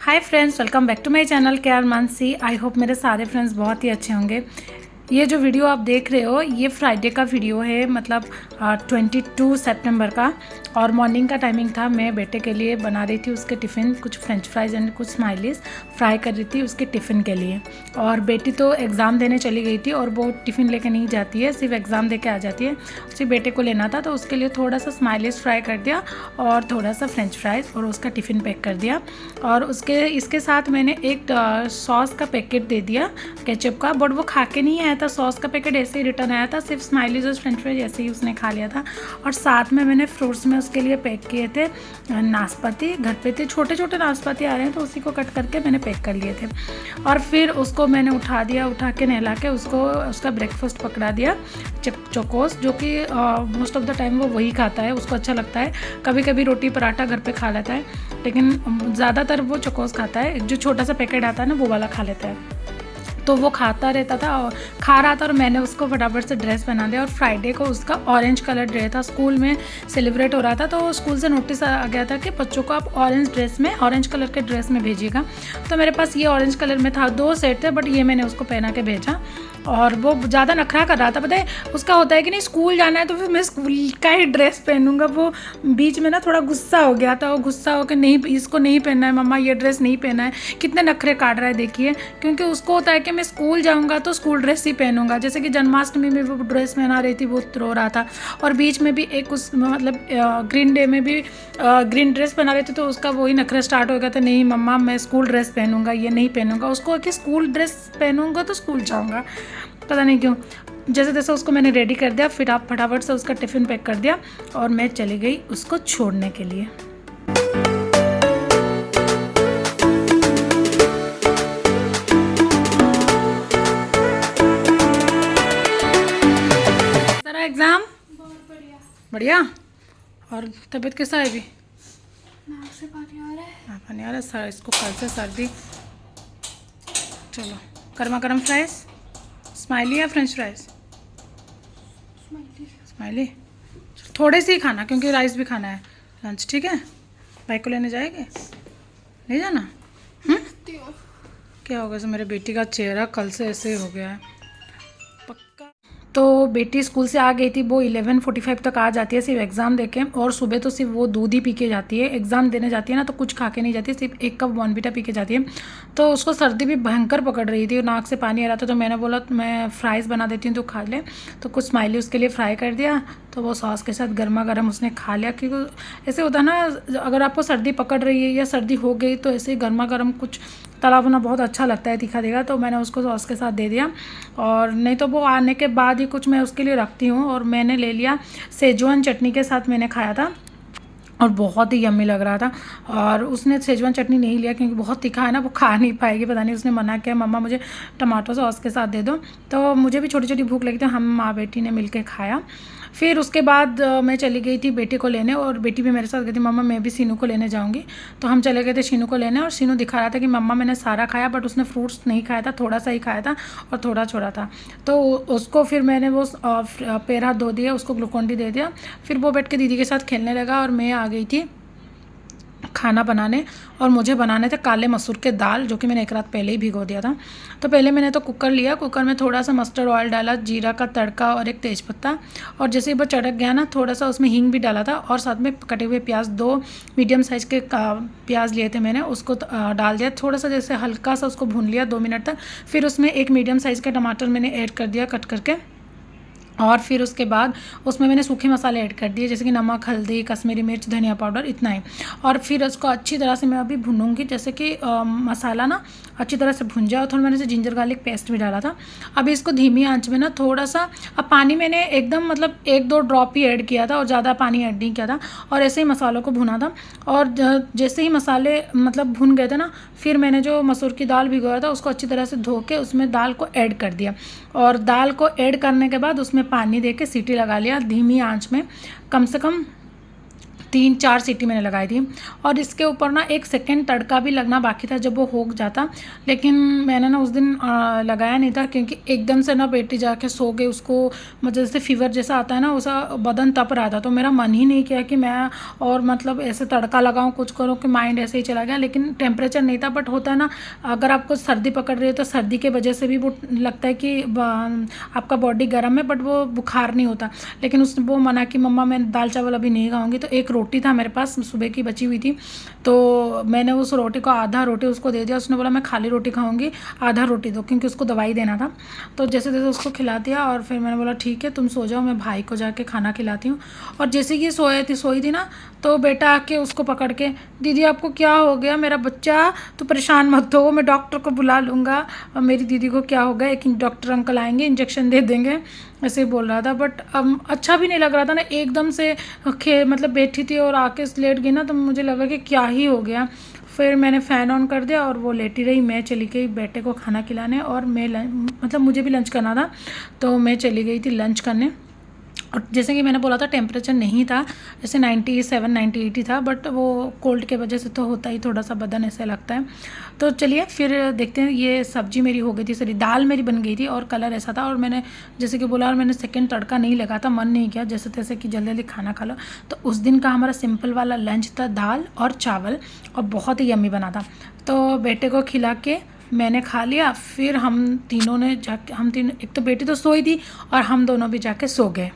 Hi friends, welcome back to my channel KR Mansi. I hope मेरे सारे friends बहुत ही अच्छे होंगे। ये जो वीडियो आप देख रहे हो ये फ्राइडे का वीडियो है, मतलब 22 सितंबर का। और मॉर्निंग का टाइमिंग था। मैं बेटे के लिए बना रही थी उसके टिफ़िन, कुछ फ्रेंच फ्राइज एंड कुछ स्माइलीज फ्राई कर रही थी उसके टिफ़िन के लिए। और बेटी तो एग्ज़ाम देने चली गई थी और वो टिफ़िन लेके नहीं जाती है, सिर्फ एग्ज़ाम दे के आ जाती है। उसी बेटे को लेना था तो उसके लिए थोड़ा सा स्माइलीज फ्राई कर दिया और थोड़ा सा फ्रेंच फ्राइज और उसका टिफ़िन पैक कर दिया। और इसके साथ मैंने एक सॉस का पैकेट दे दिया केचप का, बट वो खा के नहीं आया था। सॉस का पैकेट ऐसे ही रिटर्न आया था, सिर्फ स्माइलीज और फ्रेंच फ्राइज ऐसे ही उसने खा लिया था। और साथ में मैंने फ्रूट्स में उसके लिए पैक किए थे नाशपाती, घर पे थे छोटे छोटे नाशपाती आ रहे हैं तो उसी को कट करके मैंने पैक कर लिए थे। और फिर उसको मैंने उठा के नहला के उसको उसका ब्रेकफास्ट पकड़ा दिया, चोकोस, जो कि मोस्ट ऑफ द टाइम वो वही खाता है, उसको अच्छा लगता है। कभी कभी रोटी पराठा घर पे खा लेता है, लेकिन ज़्यादातर वो चोकोस खाता है। जो छोटा सा पैकेट आता है ना वो वाला खा लेता है। तो वो खाता रहता था और खा रहा था और मैंने उसको फटाफट से ड्रेस पहना दिया। और फ्राइडे को उसका ऑरेंज कलर ड्रेस था, स्कूल में सेलिब्रेट हो रहा था तो स्कूल से नोटिस आ गया था कि बच्चों को आप ऑरेंज कलर के ड्रेस में भेजिएगा। तो मेरे पास ये ऑरेंज कलर में था, 2 सेट थे, बट ये मैंने उसको पहना के भेजा। और वो ज़्यादा नखरा कर रहा था, पता है उसका होता है कि नहीं स्कूल जाना है तो फिर मैं स्कूल का ही ड्रेस पहनूंगा। वो बीच में ना थोड़ा गुस्सा हो गया था, वो गुस्सा हो के नहीं, इसको नहीं पहनना है मम्मा, ये ड्रेस नहीं पहना है। कितने नखरे काट रहा है देखिए, क्योंकि उसको होता है कि मैं स्कूल जाऊंगा तो स्कूल ड्रेस ही पहनूंगा। जैसे कि जन्माष्टमी में वो ड्रेस पहना रही थी, वो रो रहा था। और बीच में भी एक उस मतलब ग्रीन डे में भी ग्रीन ड्रेस पहना रही थी तो उसका वही नखरा स्टार्ट हो गया था, नहीं मम्मा मैं स्कूल ड्रेस पहनूंगा, ये नहीं पहनूंगा। उसको कि स्कूल ड्रेस पहनूंगा तो स्कूल जाऊंगा, पता नहीं क्यों। जैसे तैसे उसको मैंने रेडी कर दिया, फिर आप फटाफट से उसका टिफ़िन पैक कर दिया और मैं चली गई उसको छोड़ने के लिए। सारा एग्ज़ाम बहुत बढ़िया। बढ़िया। और तबीयत कैसा है अभी? नाक से पानी आ रहा है। हाँ पानी आ रहा है सर, इसको कल से सर्दी। चलो गर्मा गर्म फ्राइज, स्माइली या फ्रेंच फ्राइज? स्माइली। थोड़े से ही खाना क्योंकि राइस भी खाना है लंच, ठीक है? भाई को लेने जाएंगे? नहीं जाना? क्या होगा? मेरे बेटी का चेहरा कल से ऐसे हो गया है पक्का। तो बेटी स्कूल से आ गई थी, वो 11:45 तक आ जाती है सिर्फ एग्ज़ाम दे के। और सुबह तो सिर्फ वो दूध ही पी के जाती है, एग्ज़ाम देने जाती है ना तो कुछ खा के नहीं जाती, सिर्फ 1 कप बॉर्नविटा पी के जाती है। तो उसको सर्दी भी भयंकर पकड़ रही थी, नाक से पानी आ रहा था। तो मैंने बोला मैं फ्राइज़ बना देती हूँ तो खा ले। तो कुछ स्माइली उसके लिए फ्राई कर दिया, तो वो सॉस के साथ गर्मा गर्म उसने खा लिया। क्योंकि ऐसे होता है ना, अगर आपको सर्दी पकड़ रही है या सर्दी हो गई तो ऐसे गर्मा गर्म कुछ तला भुना बहुत अच्छा लगता है, तीखा तीखा। तो मैंने उसको सॉस के साथ दे दिया। और नहीं तो वो आने के बाद ही कुछ मैं उसके लिए रखती हूँ। और मैंने ले लिया सेजवान चटनी के साथ मैंने खाया था और बहुत ही यम्मी लग रहा था। और उसने सेजवान चटनी नहीं लिया क्योंकि बहुत तीखा है ना, वो खा नहीं पाएगी, पता नहीं उसने मना किया मम्मा मुझे टमाटो सॉस के साथ दे दो। तो मुझे भी छोटी छोटी भूख लगी थी, हम माँ बेटी ने मिलकर खाया। फिर उसके बाद मैं चली गई थी बेटी को लेने और बेटी भी मेरे साथ गई थी। मम्मा मैं भी सीनू को लेने जाऊँगी, तो हम चले गए थे सीनू को लेने। और सीनू दिखा रहा था कि मम्मा मैंने सारा खाया, बट उसने फ्रूट्स नहीं खाया था, थोड़ा सा ही खाया था और थोड़ा छोड़ा था। तो उसको फिर मैंने वो पैर हाथ धो दिया, उसको ग्लूकोन डी दे दिया। फिर वो बैठ के दीदी के साथ खेलने लगा और मैं आ गई थी खाना बनाने। और मुझे बनाने थे काले मसूर के दाल, जो कि मैंने एक रात पहले ही भिगो दिया था। तो पहले मैंने तो कुकर लिया, कुकर में थोड़ा सा मस्टर्ड ऑयल डाला, जीरा का तड़का और एक तेज़पत्ता। और जैसे ही वो चटक गया ना, थोड़ा सा उसमें हींग भी डाला था और साथ में कटे हुए प्याज, 2 मीडियम साइज़ के प्याज लिए थे मैंने, उसको डाल दिया। थोड़ा सा जैसे हल्का सा उसको भून लिया 2 मिनट तक। फिर उसमें 1 मीडियम साइज़ का टमाटर मैंने ऐड कर दिया कट करके। और फिर उसके बाद उसमें मैंने सूखे मसाले ऐड कर दिए, जैसे कि नमक, हल्दी, कश्मीरी मिर्च, धनिया पाउडर, इतना ही। और फिर उसको अच्छी तरह से मैं अभी भूनूंगी, जैसे कि मसाला ना अच्छी तरह से भुन जाए। और थोड़ा मैंने से जिंजर गार्लिक पेस्ट भी डाला था। अभी इसको धीमी आंच में ना थोड़ा सा, अब पानी मैंने एकदम मतलब 1-2 ड्रॉप ही ऐड किया था और ज़्यादा पानी ऐड नहीं किया था। और ऐसे ही मसालों को भुना था। और जैसे ही मसाले मतलब भुन गए थे ना, फिर मैंने जो मसूर की दाल भिगोया था उसको अच्छी तरह से धो के उसमें दाल को ऐड कर दिया। और दाल को ऐड करने के बाद उसमें पानी दे के सीटी लगा लिया धीमी आंच में, कम से कम 3-4 सीटी मैंने लगाई थी। और इसके ऊपर ना एक सेकेंड तड़का भी लगना बाकी था जब वो हो जाता, लेकिन मैंने ना उस दिन लगाया नहीं था क्योंकि एकदम से ना बेटी जाके सो गई। उसको मतलब जैसे फीवर जैसा आता है ना, वैसा बदन तप रहा था, तो मेरा मन ही नहीं किया कि मैं और मतलब ऐसे तड़का लगाऊं कुछ करूं, कि माइंड ऐसे ही चला गया। लेकिन टेम्परेचर नहीं था, बट होता है ना अगर आपको सर्दी पकड़ रही है तो सर्दी के वजह से भी वो लगता है कि आपका बॉडी गर्म है, बट वो बुखार नहीं होता। लेकिन उसने वो मना कि मम्मा मैं दाल चावल अभी नहीं खाऊंगी। तो एक रोटी था मेरे पास सुबह की बची हुई थी, तो मैंने उस रोटी को आधा रोटी उसको दे दिया। उसने बोला मैं खाली रोटी खाऊंगी, आधा रोटी दो, क्योंकि उसको दवाई देना था। तो जैसे जैसे उसको खिला दिया और फिर मैंने बोला ठीक है तुम सो जाओ, मैं भाई को जाके खाना खिलाती हूँ। और जैसे कि सोई थी ना, तो बेटा आके उसको पकड़ के, दीदी आपको क्या हो गया, मेरा बच्चा तो परेशान मत हो, मैं डॉक्टर को बुला लूँगा, और मेरी दीदी को क्या होगा, एक डॉक्टर अंकल आएंगे इंजेक्शन दे देंगे, ऐसे ही बोल रहा था। बट अच्छा भी नहीं लग रहा था ना, एकदम से मतलब बैठी थी और आके लेट गई ना, तो मुझे लगा कि क्या ही हो गया। फिर मैंने फ़ैन ऑन कर दिया और वो लेटी रही। मैं चली गई बेटे को खाना खिलाने, और मैं मतलब मुझे भी लंच करना था, तो मैं चली गई थी लंच करने। और जैसे कि मैंने बोला था टेम्परेचर नहीं था, जैसे 97-98 ही था, बट वो कोल्ड के वजह से तो होता ही, थोड़ा सा बदन ऐसे लगता है। तो चलिए फिर देखते हैं। ये सब्जी मेरी हो गई थी, सॉरी दाल मेरी बन गई थी, और कलर ऐसा था। और मैंने जैसे कि बोला, और मैंने सेकंड तड़का नहीं लगा था, मन नहीं किया जैसे तैसे कि जल्दी जल्दी खाना खा लो। तो उस दिन का हमारा सिंपल वाला लंच था दाल और चावल, और बहुत ही यम्मी बना था। तो बेटे को खिला के मैंने खा लिया। फिर हम तीनों ने जाके, हम तीनों, एक तो बेटी तो सोई थी और हम दोनों भी जाके सो गए।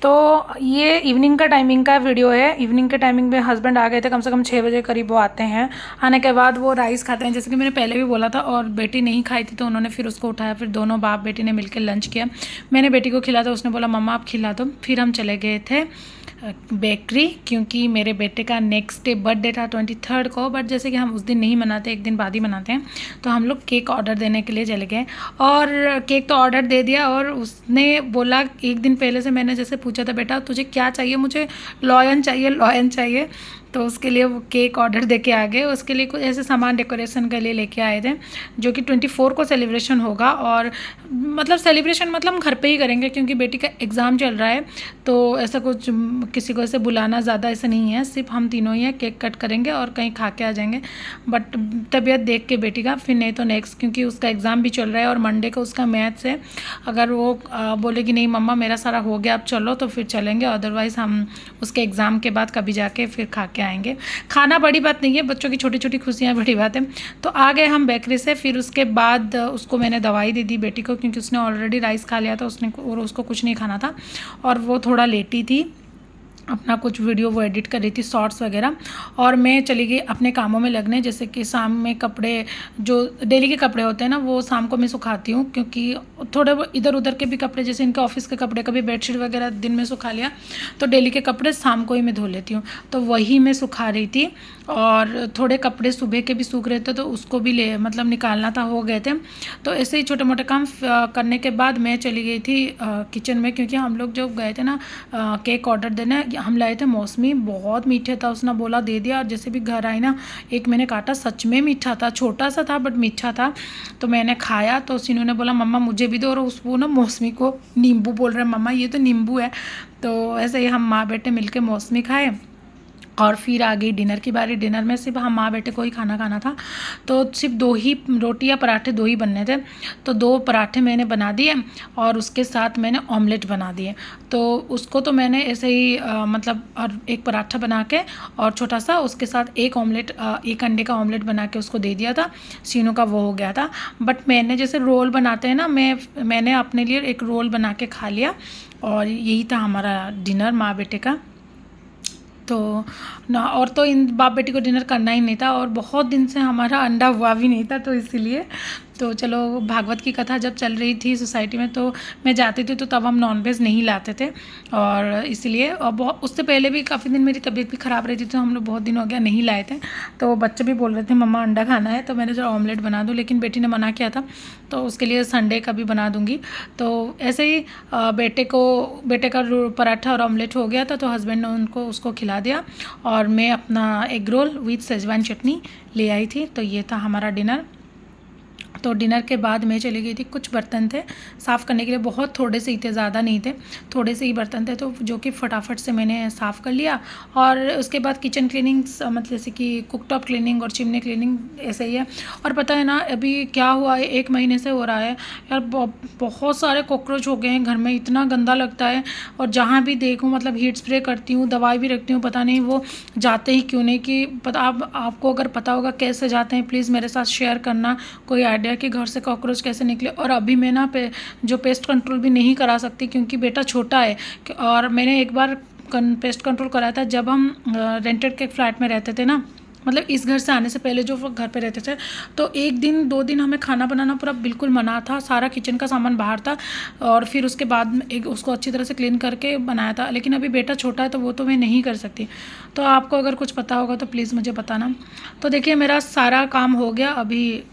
तो ये इवनिंग का टाइमिंग का वीडियो है। इवनिंग के टाइमिंग में हस्बैंड आ गए थे, कम से कम 6 बजे करीब वो आते हैं। आने के बाद वो राइस खाते हैं, जैसे कि मैंने पहले भी बोला था। और बेटी नहीं खाई थी तो उन्होंने फिर उसको उठाया, फिर दोनों बाप बेटी ने मिलकर लंच किया। मैंने बेटी को खिलाया, तो उसने बोला मम्मा आप खिला दो। फिर हम चले गए थे बेकरी, क्योंकि मेरे बेटे का नेक्स्ट डे बर्थडे था 23rd को। बट जैसे कि हम उस दिन नहीं मनाते, एक दिन बाद ही मनाते हैं, तो हम लोग केक ऑर्डर देने के लिए चले गए। और केक तो ऑर्डर दे दिया, और उसने बोला, एक दिन पहले से मैंने जैसे पूछा था बेटा तुझे क्या चाहिए, मुझे लॉयन चाहिए, लॉयन चाहिए। तो उसके लिए वो केक ऑर्डर दे के आ गए। उसके लिए कुछ ऐसे सामान डेकोरेशन के लिए लेके आए थे, जो कि 24 को सेलिब्रेशन होगा। और मतलब सेलिब्रेशन मतलब हम घर पे ही करेंगे, क्योंकि बेटी का एग्ज़ाम चल रहा है। तो ऐसा कुछ किसी को ऐसे बुलाना ज़्यादा ऐसा नहीं है, सिर्फ हम तीनों ही हैं। केक कट करेंगे और कहीं खा के आ जाएंगे, बट तबीयत देख के बेटी का, फिर नहीं तो नेक्स्ट, क्योंकि उसका एग्ज़ाम भी चल रहा है और मंडे को उसका मैथ्स है। अगर वो बोलेगी नहीं मम्मा मेरा सारा हो गया अब चलो, तो फिर चलेंगे, अदरवाइज़ हम उसके एग्ज़ाम के बाद कभी जाके फिर खा के आएंगे। खाना बड़ी बात नहीं है, बच्चों की छोटी छोटी खुशियाँ बड़ी बात है। तो आ गए हम बेकरी से। फिर उसके बाद उसको मैंने दवाई दे दी बेटी को, क्योंकि उसने ऑलरेडी राइस खा लिया था उसने, और उसको कुछ नहीं खाना था, और वो थोड़ा लेटी थी, अपना कुछ वीडियो वो एडिट कर रही थी, शॉर्ट्स वगैरह। और मैं चली गई अपने कामों में लगने, जैसे कि शाम में कपड़े जो डेली के कपड़े होते हैं ना, वो शाम को मैं सुखाती हूँ, क्योंकि थोड़े वो इधर उधर के भी कपड़े, जैसे इनके ऑफिस के कपड़े, कभी बेडशीट वगैरह दिन में सुखा लिया, तो डेली के कपड़े शाम को ही मैं धो लेती हूँ। तो वही मैं सुखा रही थी, और थोड़े कपड़े सुबह के भी सूख रहे थे, तो उसको भी मतलब निकालना था, हो गए थे। तो ऐसे ही छोटे मोटे काम करने के बाद मैं चली गई थी किचन में, क्योंकि हम लोग जब गए थे ना केक ऑर्डर देने, हम लाए थे मौसमी, बहुत मीठे था। उसने बोला दे दिया, और जैसे भी घर आई ना, एक मैंने काटा, सच में मीठा था, छोटा सा था बट मीठा था। तो मैंने खाया, तो सीनू ने बोला मम्मा मुझे भी दो, और वो ना मौसमी को नींबू बोल रहे हैं, मम्मा ये तो नींबू है। तो ऐसे ही हम माँ बेटे मिलके मौसमी खाए। और फिर आ गई डिनर की बारी। डिनर में सिर्फ हम माँ बेटे को ही खाना खाना था, तो सिर्फ 2 ही रोटी या पराठे 2 ही बनने थे। तो 2 पराठे मैंने बना दिए, और उसके साथ मैंने ऑमलेट बना दिए। तो उसको तो मैंने ऐसे ही मतलब, और एक पराठा बना के और छोटा सा, उसके साथ एक ऑमलेट, 1 अंडे का ऑमलेट बना के उसको दे दिया था। सीनू का वो हो गया था। बट मैंने जैसे रोल बनाते हैं ना, मैंने अपने लिए एक रोल बना के खा लिया, और यही था हमारा डिनर माँ बेटे का। तो ना, और तो इन बाप बेटी को डिनर करना ही नहीं था, और बहुत दिन से हमारा अंडा हुआ भी नहीं था, तो इसीलिए तो चलो, भागवत की कथा जब चल रही थी सोसाइटी में तो मैं जाती थी, तो तब हम नॉनवेज नहीं लाते थे, और इसलिए और बहुत उससे पहले भी काफ़ी दिन मेरी तबीयत भी ख़राब रहती थी, तो हम लोग बहुत दिन हो गया नहीं लाए थे। तो बच्चे भी बोल रहे थे मम्मा अंडा खाना है, तो मैंने जो ऑमलेट बना दूँ, लेकिन बेटी ने मना किया था, तो उसके लिए संडे का भी बना दूँगी। तो ऐसे ही बेटे का पराठा और ऑमलेट हो गया था, तो हस्बैंड ने उसको खिला दिया, और मैं अपना एग रोल विथ सेजवान चटनी ले आई थी। तो ये था हमारा डिनर। तो डिनर के बाद मैं चली गई थी, कुछ बर्तन थे साफ़ करने के लिए, बहुत थोड़े से ही थे, ज़्यादा नहीं थे, थोड़े से ही बर्तन थे, तो जो कि फटाफट से मैंने साफ़ कर लिया। और उसके बाद किचन क्लीनिंग, मतलब जैसे कि कुकटॉप क्लीनिंग और चिमनी क्लीनिंग ऐसे ही है। और पता है ना, अभी क्या हुआ है, 1 महीने से हो रहा है यार, बहुत सारे कॉकरोच हो गए हैं घर में, इतना गंदा लगता है। और जहाँ भी देखूँ, मतलब हीट स्प्रे करती हूँ, दवाई भी रखती हूँ, पता नहीं वो जाते ही क्यों नहीं, कि पता आपको अगर पता होगा कैसे जाते हैं, प्लीज़ मेरे साथ शेयर करना कोई आइडिया कि घर से कॉकरोच कैसे निकले। और अभी मैं ना जो पेस्ट कंट्रोल भी नहीं करा सकती, क्योंकि बेटा छोटा है। और मैंने एक बार पेस्ट कंट्रोल कराया था जब हम रेंटेड के फ्लैट में रहते थे ना, मतलब इस घर से आने से पहले जो घर पे रहते थे, तो 1 दिन 2 दिन हमें खाना बनाना पूरा बिल्कुल मना था, सारा किचन का सामान बाहर था, और फिर उसके बाद उसको अच्छी तरह से क्लीन करके बनाया था। लेकिन अभी बेटा छोटा है, तो वो तो मैं नहीं कर सकती। तो आपको अगर कुछ पता होगा तो प्लीज़ मुझे बताना। तो देखिए, मेरा सारा काम हो गया अभी।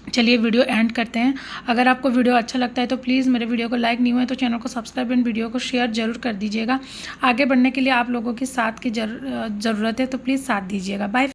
चलिए वीडियो एंड करते हैं। अगर आपको वीडियो अच्छा लगता है तो प्लीज़ मेरे वीडियो को लाइक नहीं हुआ है तो चैनल को सब्सक्राइब एंड वीडियो को शेयर ज़रूर कर दीजिएगा। आगे बढ़ने के लिए आप लोगों की साथ की ज़रूरत है, तो प्लीज़ साथ दीजिएगा। बाय।